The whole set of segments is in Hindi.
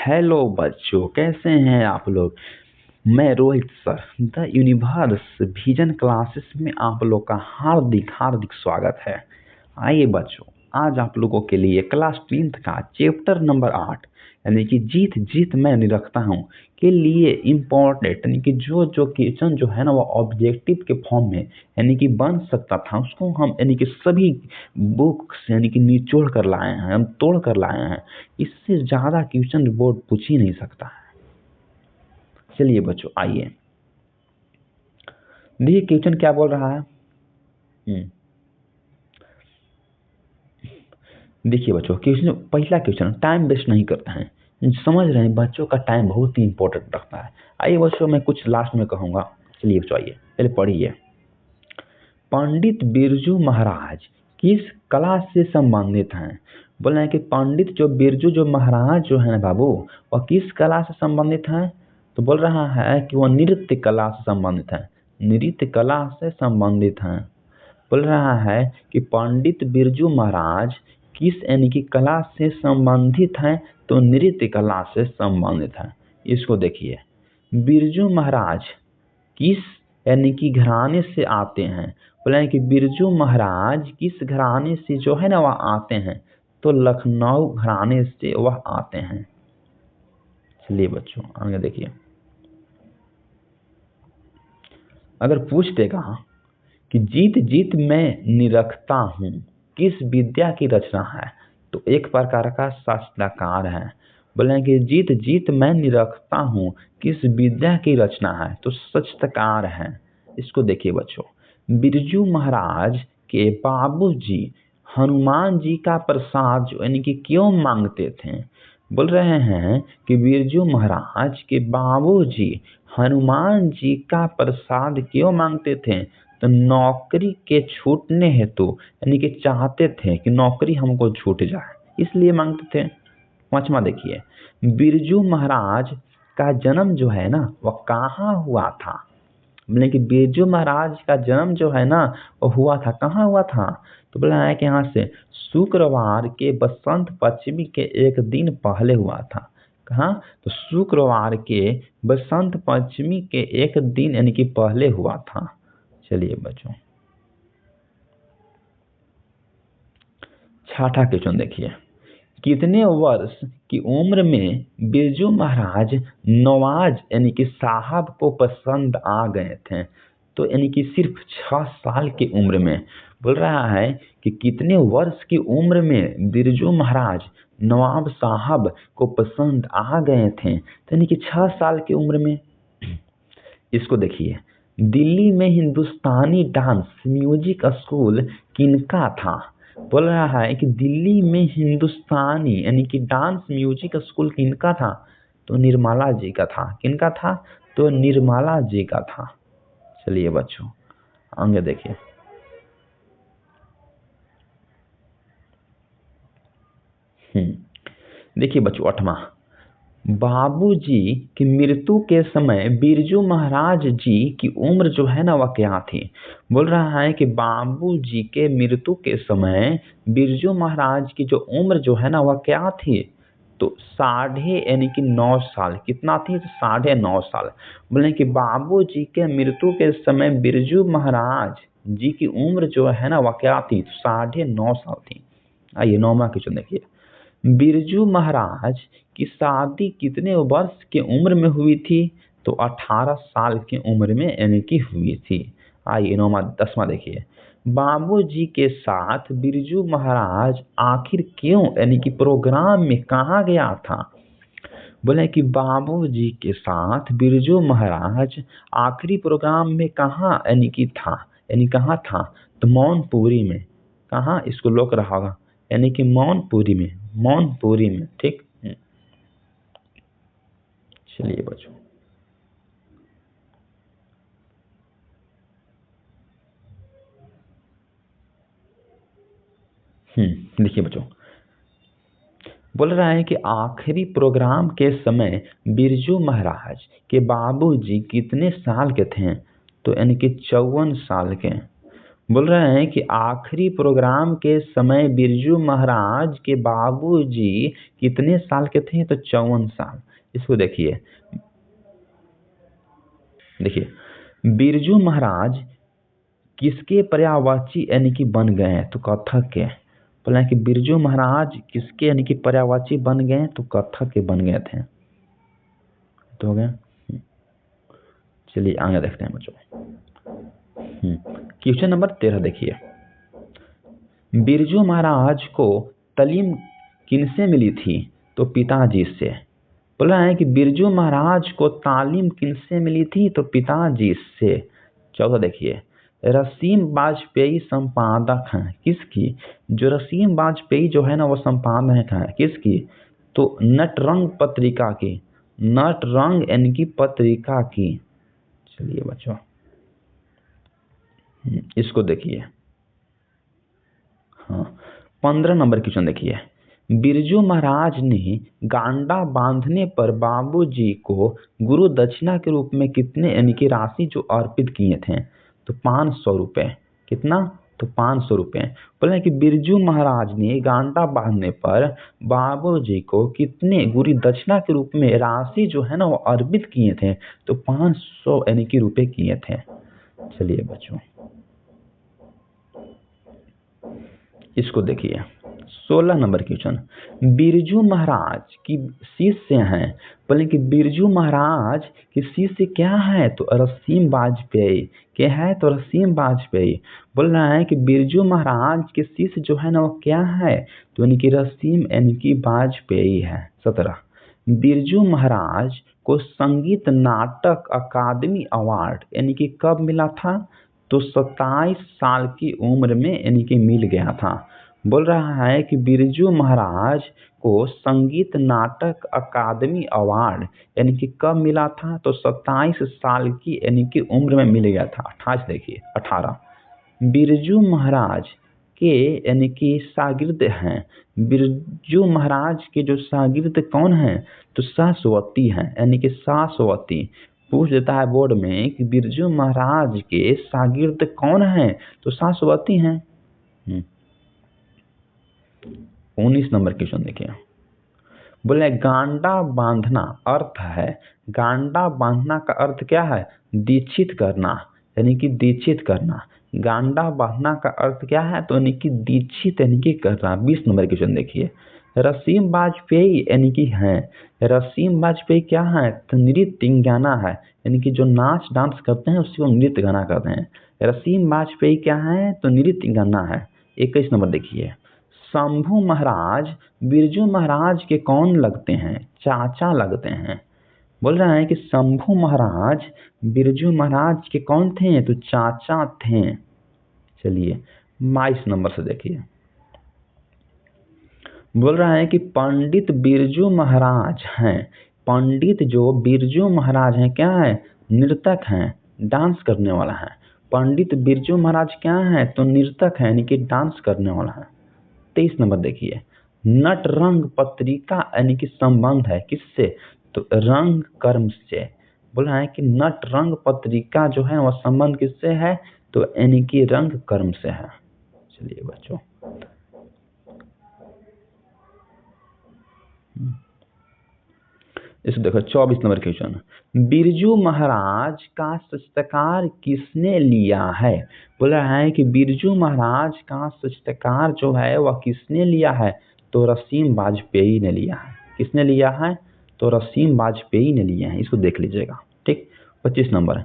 हेलो बच्चों, कैसे हैं आप लोग। मैं Rohit sir the universe vision classes में आप लोग का हार्दिक हार्दिक स्वागत है। आइए बच्चों, आज आप लोगों के लिए क्लास 10th का चैप्टर नंबर 8 यानी कि जीत जीत मैं निरखता हूँ के लिए इम्पोर्टेंट यानी कि जो जो क्वेश्चन जो है ना वो ऑब्जेक्टिव के फॉर्म में यानी कि बन सकता था, उसको हम यानी कि सभी बुक्स यानी कि निचोड़ कर लाए हैं, हम तोड़ कर लाए हैं। इससे ज़्यादा क्वेश्चन बोर्ड पूछ ही नहीं सकता है। चलिए बच्चों, आइए देखिए क्वेश्चन क्या बोल रहा है। देखिए बच्चों, क्वेश्चन पहला क्वेश्चन, टाइम वेस्ट नहीं करते हैं। समझ रहे हैं, बच्चों का टाइम बहुत ही इंपॉर्टेंट रखता है। आइए बच्चों, मैं कुछ लास्ट में कहूँगा। चलिए बच्चों, आइए पहले पढ़िए। पंडित बिरजू महाराज किस कला से संबंधित हैं। बोल रहे हैं कि पंडित जो बिरजू जो महाराज जो है ना बाबू, वह किस कला से संबंधित हैं। तो बोल रहा है कि वह नृत्य कला से संबंधित है, नृत्य कला से संबंधित हैं। बोल रहा है कि पंडित बिरजू महाराज किस यानी कि कला से संबंधित हैं, तो नृत्य कला से संबंधित है। इसको देखिए, बिरजू महाराज किस यानी कि घराने से आते हैं। बोले कि बिरजू महाराज किस घराने से जो है ना वह आते हैं, तो लखनऊ घराने से वह आते हैं। चलिए बच्चों, आगे देखिए। अगर पूछ देगा कि जीत जीत मैं निरखता हूँ किस विद्या की रचना है, तो एक प्रकार का शास्त्राकार है। बोले कि जीत जीत मैं निरखता हूँ किस विद्या की रचना है, तो शास्त्रकार है। इसको देखिए बच्चों, बिरजू महाराज के बाबूजी हनुमान जी का प्रसाद यानी कि क्यों मांगते थे। बोल रहे हैं कि बिरजू महाराज के बाबूजी हनुमान जी का प्रसाद क्यों मांगते थे, तो नौकरी के छूटने हेतु यानी कि चाहते थे कि नौकरी हमको छूट जाए, इसलिए मांगते थे। पांचवा देखिए, बिरजू महाराज का जन्म जो है ना वह कहाँ हुआ था। बोले कि बिरजू महाराज का जन्म जो है ना वो हुआ था, कहाँ हुआ था। तो बोला है कि यहाँ से शुक्रवार के बसंत पंचमी के एक दिन पहले हुआ था। कहाँ, तो शुक्रवार के बसंत पंचमी के एक दिन यानी कि पहले हुआ था। चलिए बच्चों, छठा क्वेश्चन देखिए, कितने वर्ष की उम्र में बिरजू महाराज नवाज यानी कि साहब को पसंद आ गए थे। तो यानी कि सिर्फ 6 साल की उम्र में। बोल रहा है कि कितने वर्ष की उम्र में बिरजू महाराज नवाब साहब को पसंद आ गए थे, तो यानी कि 6 साल की उम्र में। इसको देखिए, दिल्ली में हिंदुस्तानी डांस म्यूजिक स्कूल किनका था। बोल रहा है कि दिल्ली में हिंदुस्तानी यानी कि डांस म्यूजिक स्कूल किनका था, तो निर्मला जी का था। किनका था, तो निर्मला जी का था। चलिए बच्चों, आगे देखिए। देखिए बच्चों, 8वां, बाबूजी की मृत्यु के समय बिरजू महाराज जी की उम्र जो है ना वह क्या थी। बोल रहा है कि बाबूजी के मृत्यु के समय बिरजू महाराज की जो उम्र जो है ना वह क्या थी, तो 9.5 साल। कितना थी, तो 9.5 साल। बोले कि बाबूजी के मृत्यु के समय बिरजू महाराज जी की उम्र जो है ना वह क्या थी, तो 9.5 साल थी। आइए 9वां क्वेश्चन देखिए, बिरजू महाराज की शादी कितने वर्ष की उम्र में हुई थी, तो 18 साल की उम्र में यानी कि हुई थी। आइए 10वां देखिए, बाबूजी के साथ बिरजू महाराज आखिर क्यों यानी कि प्रोग्राम में कहाँ गया था। बोले कि बाबूजी के साथ बिरजू महाराज आखिरी प्रोग्राम में कहाँ यानी कि था, यानी कहाँ था, तो मौनपुरी में। कहाँ, इसको लोक रहा होगा, यानी कि मौनपुरी में, मौनपुरी में। ठीक। चलिए बच्चों, देखिए बच्चों, बोल रहा है कि आखिरी प्रोग्राम के समय बिरजू महाराज के बाबूजी कितने साल के थे, तो यानी कि 54 साल के। बोल रहे हैं कि आखिरी प्रोग्राम के समय बिरजू महाराज के बाबूजी कितने साल के थे? तो 54 साल। इसको देखिए, बिरजू महाराज किसके पर्यायवाची यानी कि बन गए हैं? तो कथक के। बोला कि बिरजू महाराज किसके यानी कि पर्यायवाची बन गए? तो कथक के बन गए थे। तो हो गया। चलिए आगे देखते हैं बच्चों। क्वेश्चन नंबर 13 देखिए, बिरजू महाराज को तालीम किनसे मिली थी? तो पिताजी से। बोला है कि बिरजू महाराज को तालीम किनसे मिली थी? तो पिताजी से। 14 देखिए, रसीम वाजपेयी संपादक हैं किसकी? जो रसीम वाजपेयी जो है ना वो संपादक है किसकी? तो नटरंग पत्रिका की। नटरंग यानी कि पत्रिका की। चलिए बच्चों इसको देखिए। हाँ, 15 नंबर क्वेश्चन देखिए, बिरजू महाराज ने गांडा बांधने पर बाबूजी को गुरु दक्षिणा के रूप में कितने यानी कि राशि जो अर्पित किए थे? तो 500 रुपए। कितना? तो 500 रुपए। बोले कि बिरजू महाराज ने गांडा बांधने पर बाबूजी को कितने गुरु दक्षिणा के रूप में राशि जो है ना वो अर्पित किए थे? तो 500 यानी कि रुपए किए थे। चलिए बच्चों इसको देखिए, 16 नंबर क्वेश्चन, बिरजू महाराज की शिष्य हैं। बोले कि बिरजू महाराज की शिष्य क्या है? तो रसीम वाजपेयी। क्या है? तो रसीम वाजपेयी। बोल रहा है कि बिरजू महाराज के शिष्य जो है ना वो क्या है? तो यानी कि रसीम यानी कि वाजपेयी है। 17, बिरजू महाराज को संगीत नाटक अकादमी अवार्ड यानी कि कब मिला था? तो 27 साल की उम्र में यानी कि मिल गया था। बोल रहा है कि बिरजू महाराज को संगीत नाटक अकादमी अवार्ड यानी कि कब मिला था? तो 27 साल की यानी कि उम्र में मिल गया था। 28 देखिए, 18, बिरजू महाराज के यानी कि शागिर्द हैं। बिरजू महाराज के जो शागिर्द कौन हैं? तो शाश्वती हैं यानी कि शाश्वती। पूछ देता है बोर्ड में कि बिरजू महाराज के शागिर्द कौन हैं? तो शाश्वती हैं। 19 नंबर क्वेश्चन देखिए, बोले गांडा बांधना अर्थ है। गांडा बांधना का अर्थ क्या है? दीक्षित करना यानी कि दीक्षित करना। गांडा बांधना का अर्थ क्या है? तो यानी कि दीक्षित यानी कि करना। 20 नंबर क्वेश्चन देखिए, रसीम वाजपेयी यानी कि हैं। रसीम वाजपेयी क्या है? तो नृत्य गाना है यानी कि जो नाच डांस करते हैं उसी को नृत्य गाना कहते हैं। रसीम वाजपेयी क्या है? तो नृत्य गाना है। 21 नंबर देखिए, शंभू महाराज बिरजू महाराज के कौन लगते हैं? चाचा लगते हैं। बोल रहे हैं कि शंभू महाराज बिरजू महाराज के कौन थे? तो चाचा थे। चलिए 22 नंबर से देखिए, बोल रहा है कि पंडित बिरजू महाराज हैं। पंडित जो बिरजू महाराज हैं क्या है? नर्तक हैं, डांस करने वाला है। पंडित बिरजू महाराज क्या है? तो नर्तक है यानी कि डांस करने वाला है। 23 नंबर देखिए, नटरंग पत्रिका यानी कि संबंध है किससे? तो रंग कर्म से। बोल रहा है कि नटरंग पत्रिका जो है वह संबंध किससे है? तो यानी कि रंग कर्म से है। चलिए बच्चों इसको देखो, 24 नंबर क्वेश्चन, बिरजू महाराज का साक्षात्कार किसने लिया है? बोल रहा है कि बिरजू महाराज का साक्षात्कार जो है वह किसने लिया है? तो रसीम वाजपेयी ने लिया है। किसने लिया है? तो रसीम वाजपेयी ने लिया है। इसको देख लीजिएगा। ठीक, 25 नंबर,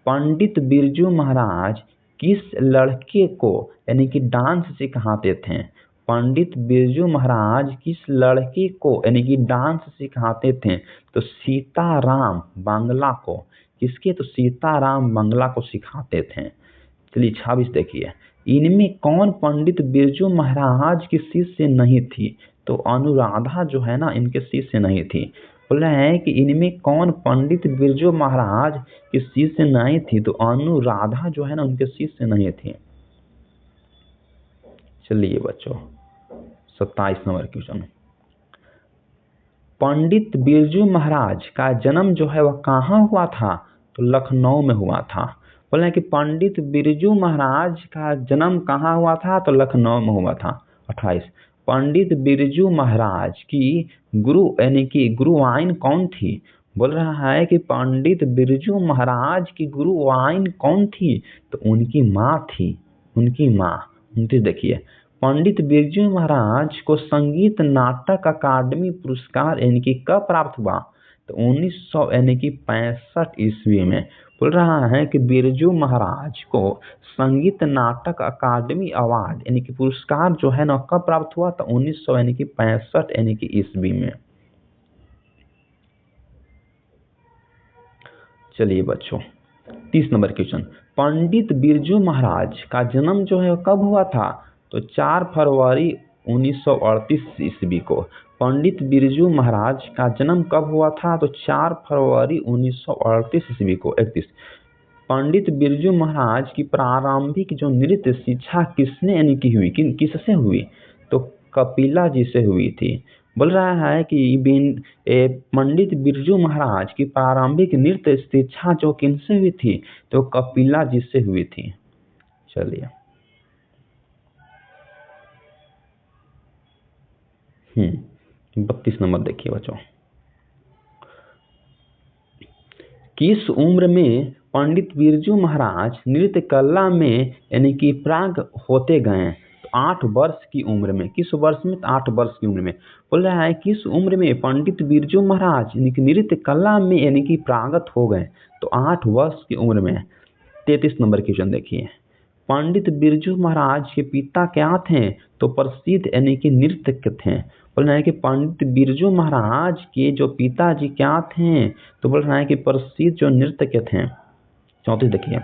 पंडित बिरजू महाराज किस लड़के को यानी कि डांस सिखाते थे? पंडित बिरजू महाराज किस लड़के को यानी कि डांस सिखाते थे? तो सीताराम बांग्ला को। किसके? तो सीताराम बांग्ला को सिखाते थे। चलिए 26 देखिए, इनमें कौन पंडित बिरजू महाराज की शिष्य नहीं थी? तो अनुराधा जो है ना इनके शिष्य नहीं थी। बोल रहे हैं कि इनमें कौन पंडित बिरजू महाराज की शिष्य नहीं थी? तो अनुराधा जो है ना उनके शिष्य नहीं थी। चलिए बच्चों 27 नंबर क्वेश्चन, पंडित बिरजू महाराज का जन्म जो है वह कहाँ हुआ था? तो लखनऊ में हुआ था। बोले हैं कि पंडित बिरजू महाराज का जन्म कहाँ हुआ था, तो लखनऊ में हुआ था। 28, पंडित बिरजू महाराज की गुरु यानी कि गुरुवाइन कौन थी? बोल रहा है कि पंडित बिरजू महाराज की गुरुवाइन कौन थी? तो उनकी माँ थी, उनकी माँ। 29 देखिए, पंडित बिरजू महाराज को संगीत नाटक अकादमी पुरस्कार यानी कि कब प्राप्त हुआ? तो 1900 यानी कि 65 ईस्वी में। बोल रहा है कि बिरजू महाराज को संगीत नाटक अकादमी अवार्ड यानी कि पुरस्कार जो है ना कब प्राप्त हुआ? तो 1900 यानी कि 65 यानी कि ईस्वी में। चलिए बच्चों, 30 नंबर क्वेश्चन, पंडित बिरजू महाराज का जन्म जो है कब हुआ था? तो 4 फरवरी 1938 ईस्वी को। पंडित बिरजू महाराज का जन्म कब हुआ था? तो 4 फरवरी 1938 ईस्वी को। 31, पंडित बिरजू महाराज की प्रारंभिक जो नृत्य शिक्षा किसने यानी की हुई, किससे हुई? तो कपिला जी से हुई थी। बोल रहा है कि पंडित बिरजू महाराज की प्रारंभिक नृत्य शिक्षा जो किनसे हुई थी? तो कपिला जी से हुई थी। चलिए 32 नंबर देखिए बच्चों, किस उम्र में पंडित बिरजू महाराज नृत्य कला में यानी कि प्राग होते गए? तो 8 वर्ष की उम्र में। किस वर्ष में? तो 8 वर्ष की उम्र में। बोल रहा है किस उम्र में पंडित बिरजू महाराज यानी कि नृत्य कला में यानी कि प्रागत हो गए? तो 8 वर्ष की उम्र में। 33 नंबर क्वेश्चन देखिए, पंडित बिरजू महाराज के पिता क्या थे? तो प्रसिद्ध यानी कि नृत्यज्ञ थे। बोल रहे हैं कि पंडित बिरजू महाराज के जो पिताजी क्या थे? तो बोल रहे हैं कि प्रसिद्ध जो नृत्यज्ञ थे। 34 देखिए,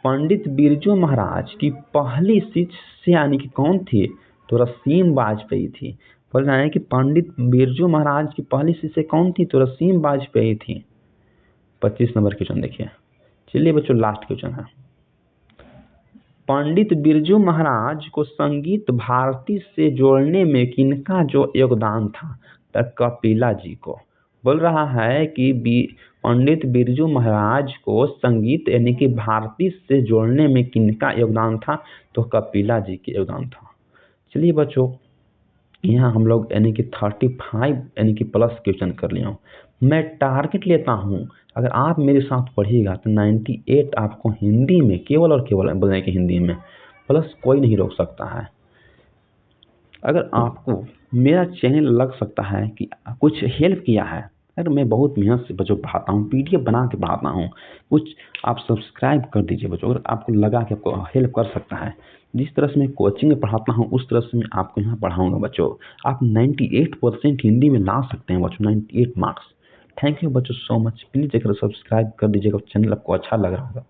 पंडित बिरजू महाराज की पहली शिष्य यानी कि कौन थी? तो रसीम वाजपेयी थी। बोल रहे हैं कि पंडित बिरजू महाराज की पहली शिष्य कौन थी? तो रसीम वाजपेयी थी। 25 नंबर क्वेश्चन देखिए। चलिए बच्चों, लास्ट क्वेश्चन है, पंडित बिरजू महाराज को संगीत भारती से जोड़ने में किनका जो योगदान था? तो कपिला जी को। बोल रहा है कि पंडित बिरजू महाराज को संगीत यानी कि भारती से जोड़ने में किनका योगदान था? तो कपिला जी के योगदान था। चलिए बच्चों, यहाँ हम लोग यानी कि 35 यानी कि प्लस क्वेश्चन कर लिया हूँ। मैं टारगेट लेता हूँ, अगर आप मेरे साथ पढ़िएगा तो 98 आपको हिंदी में केवल और केवल बोलने की हिंदी में, प्लस कोई नहीं रोक सकता है। अगर आपको मेरा चैनल लग सकता है कि कुछ हेल्प किया है, अगर मैं बहुत मेहनत से बच्चों पढ़ाता हूँ, पीडीएफ बना के पढ़ाता हूँ, कुछ आप सब्सक्राइब कर दीजिए बच्चों। अगर आपको लगा कि आपको हेल्प कर सकता है, जिस तरह से मैं कोचिंग में पढ़ाता हूँ उस तरह से मैं आपको यहाँ पढ़ाऊंगा बच्चों। आप 98% हिंदी में ला सकते हैं बच्चों, 98 मार्क्स। थैंक यू बच्चों सो मच। प्लीज़ एक सब्सक्राइब कर दीजिएगा, चैनल आपको अच्छा लग रहा होगा।